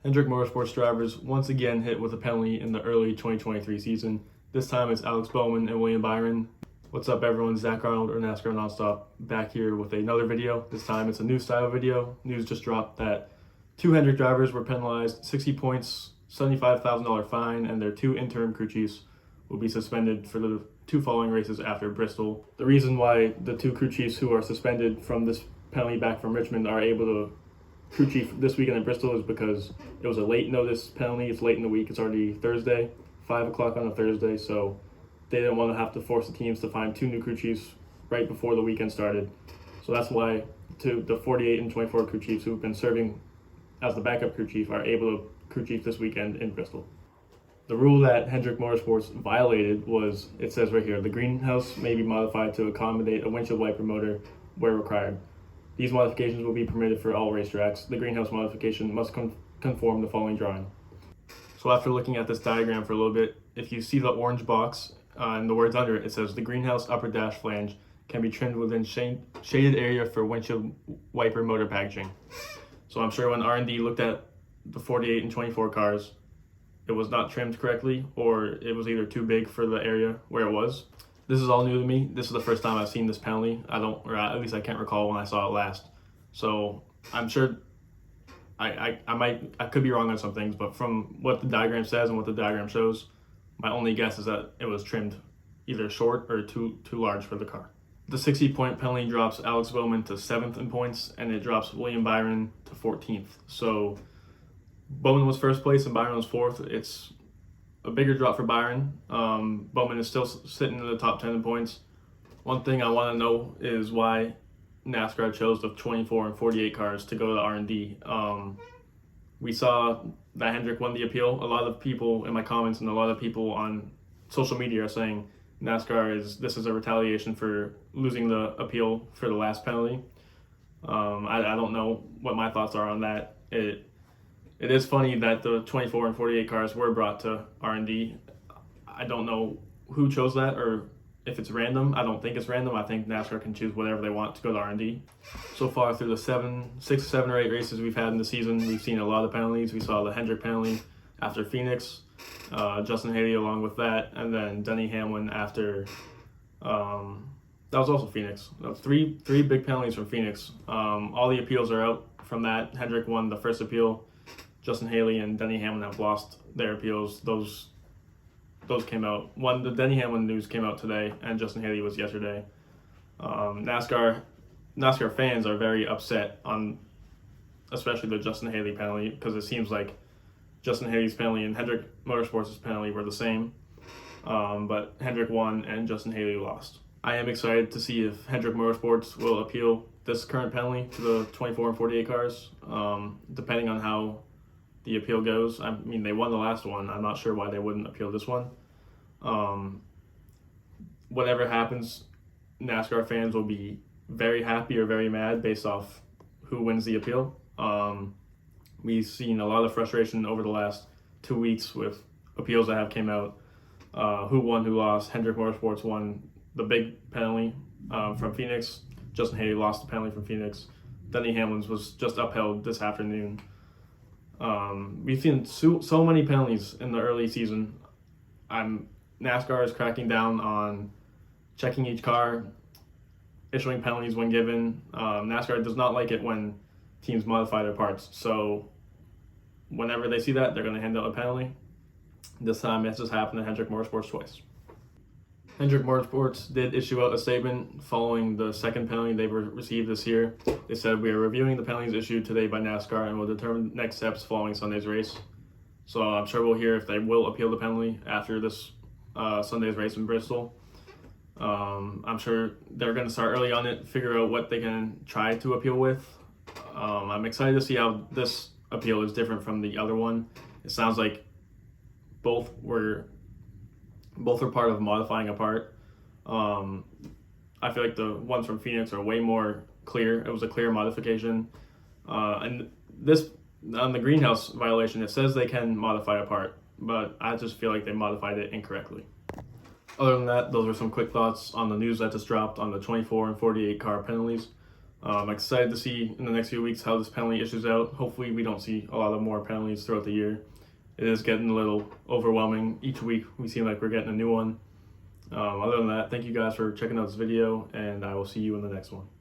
Hendrick Motorsports drivers once again hit with a penalty in the early 2023 season. This time it's Alex Bowman and William Byron. What's up everyone, Zach Arnold or NASCAR Nonstop back here with another video. This time it's a new style video. News just dropped that two Hendrick drivers were penalized 60 points, $75,000 fine, and their two interim crew chiefs will be suspended for the two following races after Bristol. The reason why the two crew chiefs who are suspended from this penalty back from Richmond are able to crew chief this weekend in Bristol is because it was a late notice penalty. It's late in the week. It's already Thursday, 5 o'clock on a Thursday, so they didn't want to have to force the teams to find two new crew chiefs right before the weekend started. So that's why the 48 and 24 crew chiefs who've been serving as the backup crew chief are able to crew chief this weekend in Bristol. The rule that Hendrick Motorsports violated was, it says right here, the greenhouse may be modified to accommodate a windshield wiper motor where required. These modifications will be permitted for all racetracks. The greenhouse modification must conform the following drawing. So after looking at this diagram for a little bit, if you see the orange box and the words under it, it says the greenhouse upper dash flange can be trimmed within shaded area for windshield wiper motor packaging. So I'm sure when R&D looked at the 48 and 24 cars, it was not trimmed correctly, or it was either too big for the area where it was. This is all new to me. This is the first time I've seen this penalty. Or at least I can't recall when I saw it last. So I'm sure I could be wrong on some things, but from what the diagram says and what the diagram shows, my only guess is that it was trimmed either short or too large for the car. The 60-point penalty drops Alex Bowman to 7th in points, and it drops William Byron to 14th. So Bowman was first place and Byron was 4th. It's a bigger drop for Byron. Bowman is still sitting in the top 10 in points. One thing I want to know is why NASCAR chose the 24 and 48 cars to go to the R&D. We saw that Hendrick won the appeal. A lot of people in my comments and a lot of people on social media are saying this is a retaliation for losing the appeal for the last penalty. I don't know what my thoughts are on that. It is funny that the 24 and 48 cars were brought to R&D. I don't know who chose that or if it's random. I don't think it's random. I think NASCAR can choose whatever they want to go to R&D. So far through the 6, 7, or 8 races we've had in the season, we've seen a lot of penalties. We saw the Hendrick penalty after Phoenix, Justin Haley along with that, and then Denny Hamlin after, that was also Phoenix. Three big penalties from Phoenix. All the appeals are out from that. Hendrick won the first appeal. Justin Haley and Denny Hamlin have lost their appeals. Those came out. The Denny Hamlin news came out today, and Justin Haley was yesterday. NASCAR fans are very upset on, especially the Justin Haley penalty, because it seems like Justin Haley's penalty and Hendrick Motorsports' penalty were the same, but Hendrick won and Justin Haley lost. I am excited to see if Hendrick Motorsports will appeal this current penalty to the 24 and 48 cars, depending on how the appeal goes. I mean, they won the last one. I'm not sure why they wouldn't appeal this one. Whatever happens, NASCAR fans will be very happy or very mad based off who wins the appeal. We've seen a lot of frustration over the last 2 weeks with appeals that have came out. Who won, who lost. Hendrick Motorsports won the big penalty from Phoenix. Justin Haley lost the penalty from Phoenix. Denny Hamlin's was just upheld this afternoon. We've seen so many penalties in the early season. NASCAR is cracking down on checking each car, issuing penalties when given. NASCAR does not like it when teams modify their parts. So whenever they see that, they're going to hand out a penalty. This time it just happened to Hendrick Motorsports twice. Hendrick Motorsports did issue out a statement following the second penalty they received this year. They said, "We are reviewing the penalties issued today by NASCAR and will determine next steps following Sunday's race." So I'm sure we'll hear if they will appeal the penalty after this Sunday's race in Bristol. I'm sure they're going to start early on it, figure out what they can try to appeal with. I'm excited to see how this appeal is different from the other one. It sounds like both were part of modifying a part. I feel like the ones from Phoenix are way more clear. It was a clear modification. And this, on the greenhouse violation, it says they can modify a part, but I just feel like they modified it incorrectly. Other than that, those are some quick thoughts on the news that just dropped on the 24 and 48 car penalties. I'm excited to see in the next few weeks how this penalty issues out. Hopefully we don't see a lot of more penalties throughout the year. It is getting a little overwhelming. Each week we seem like we're getting a new one. Other than that, thank you guys for checking out this video, and I will see you in the next one.